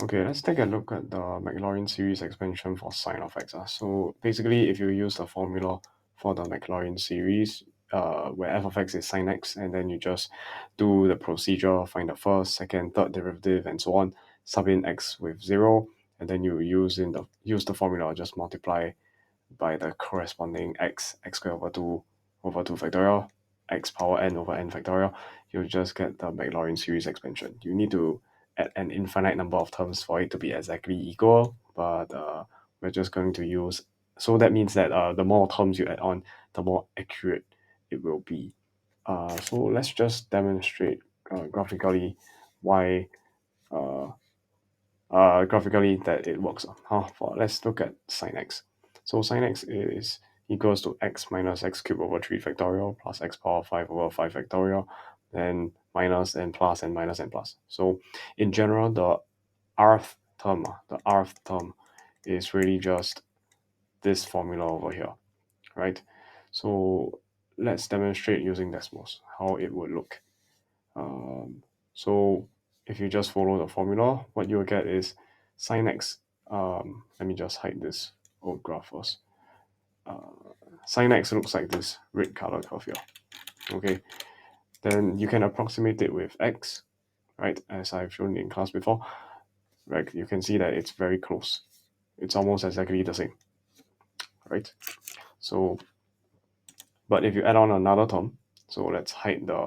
Okay, let's take a look at the Maclaurin series expansion for sin of x. So basically, if you use the formula for the Maclaurin series, where f of x is sin x, and then you just do the procedure, find the first, second, third derivative, and so on, sub in x with 0, and then you use the formula, just multiply by the corresponding x squared over 2 factorial, x power n over n factorial, you'll just get the Maclaurin series expansion. You need to add an infinite number of terms for it to be exactly equal, but we're just going to use, so that means that the more terms you add on, the more accurate it will be. So let's just demonstrate graphically why graphically that it works. Let's look at sin x. So sin x is equals to x minus x cubed over 3 factorial plus x power 5 over 5 factorial, then minus and plus and minus and plus. So in general, the rth term is really just this formula over here, right? So let's demonstrate using decimals how it would look. So if you just follow the formula, what you'll get is sin x. Let me just hide this old graph first. Sin x looks like this red color curve here. Okay, then you can approximate it with x, right? As I've shown in class before, right? You can see that it's very close. It's almost exactly the same, right? So, but if you add on another term, so let's hide the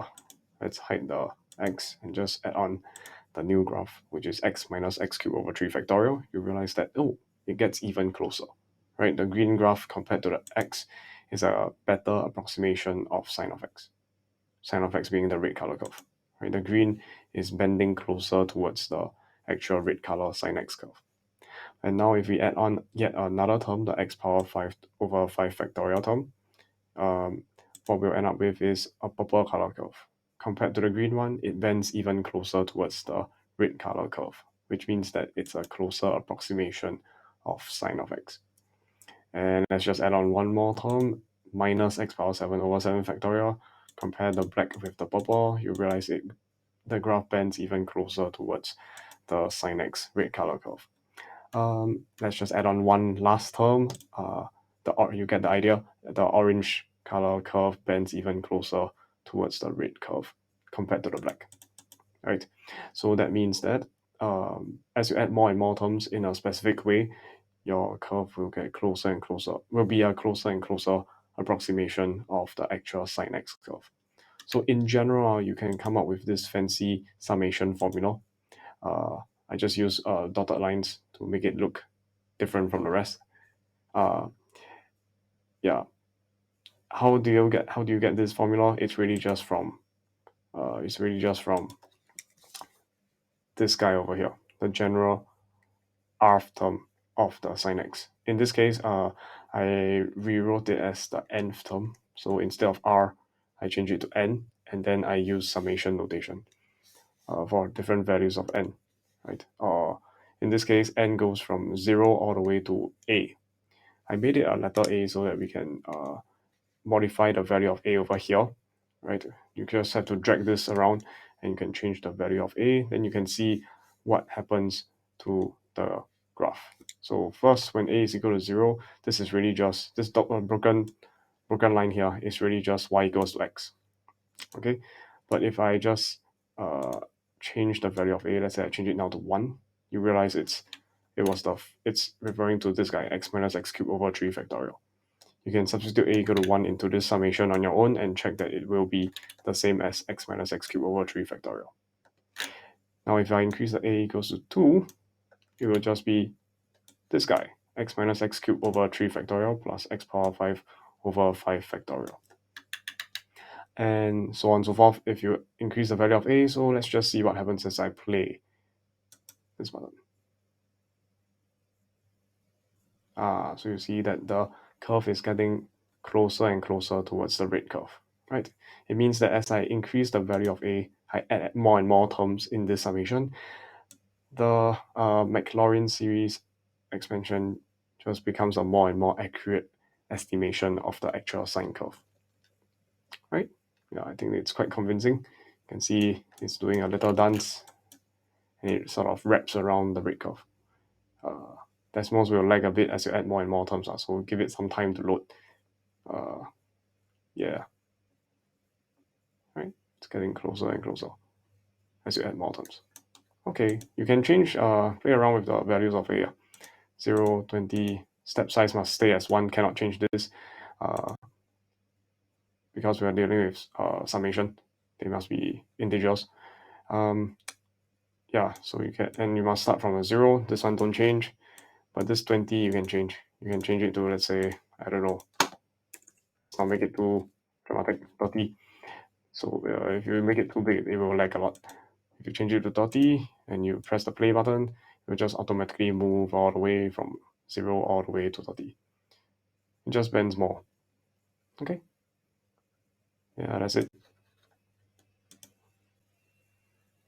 x and just add on the new graph, which is x minus x cubed over 3 factorial, you realize that, oh, it gets even closer, right? The green graph compared to the x is a better approximation of sin of x. Sin of x being the red color curve, right? The green is bending closer towards the actual red color sin x curve. And now if we add on yet another term, the x power 5 over 5 factorial term, what we'll end up with is a purple color curve. Compared to the green one, it bends even closer towards the red color curve, which means that it's a closer approximation of sin of x. And let's just add on one more term, minus x power 7 over 7 factorial. Compare the black with the purple, you realize the graph bends even closer towards the sin x red color curve. Let's just add on one last term. You get the idea. The orange color curve bends even closer towards the red curve compared to the black, right? So that means that as you add more and more terms in a specific way, your curve will get closer and closer, will be a closer and closer approximation of the actual sin x curve. So in general, you can come up with this fancy summation formula. I just use dotted lines to make it look different from the rest. Yeah. How do you get this formula? It's really just from this guy over here, the general rth term of the sin x. In this case, I rewrote it as the nth term. So instead of r, I change it to n, and then I use summation notation for different values of n, right? In this case, n goes from 0 all the way to a. I made it a letter a so that we can modify the value of a over here, right? You just have to drag this around and you can change the value of a. Then you can see what happens to the graph. So first, when a is equal to 0, this is really just, this broken line here is really just y equals to x, okay? But if I just change the value of a, let's say I change it now to 1, you realize it's referring to this guy, x minus x cubed over 3 factorial. You can substitute a equal to 1 into this summation on your own and check that it will be the same as x minus x cubed over 3 factorial. Now if I increase the a equals to 2, it will just be this guy, x minus x cubed over 3 factorial plus x power 5 over 5 factorial. And so on and so forth if you increase the value of a. So let's just see what happens as I play this button. So you see that the curve is getting closer and closer towards the red curve, right? It means that as I increase the value of a, I add more and more terms in this summation, the Maclaurin series expansion just becomes a more and more accurate estimation of the actual sine curve, right? Yeah, I think it's quite convincing. You can see it's doing a little dance, and it sort of wraps around the rate curve. Decimals will lag a bit as you add more and more terms, so give it some time to load. Yeah, right. It's getting closer and closer as you add more terms. Okay, you can play around with the values of a 0, 20. Step size must stay as 1, cannot change this because we are dealing with summation. They must be integers. Yeah, so you must start from a 0. This one don't change, but this 20 you can change. You can change it to, let's say, I don't know, I'll make it too dramatic, 30. So if you make it too big, it will lag a lot. If you change it to 30 and you press the play button, it will just automatically move all the way from 0 all the way to 30. It just bends more. Okay. Yeah, that's it.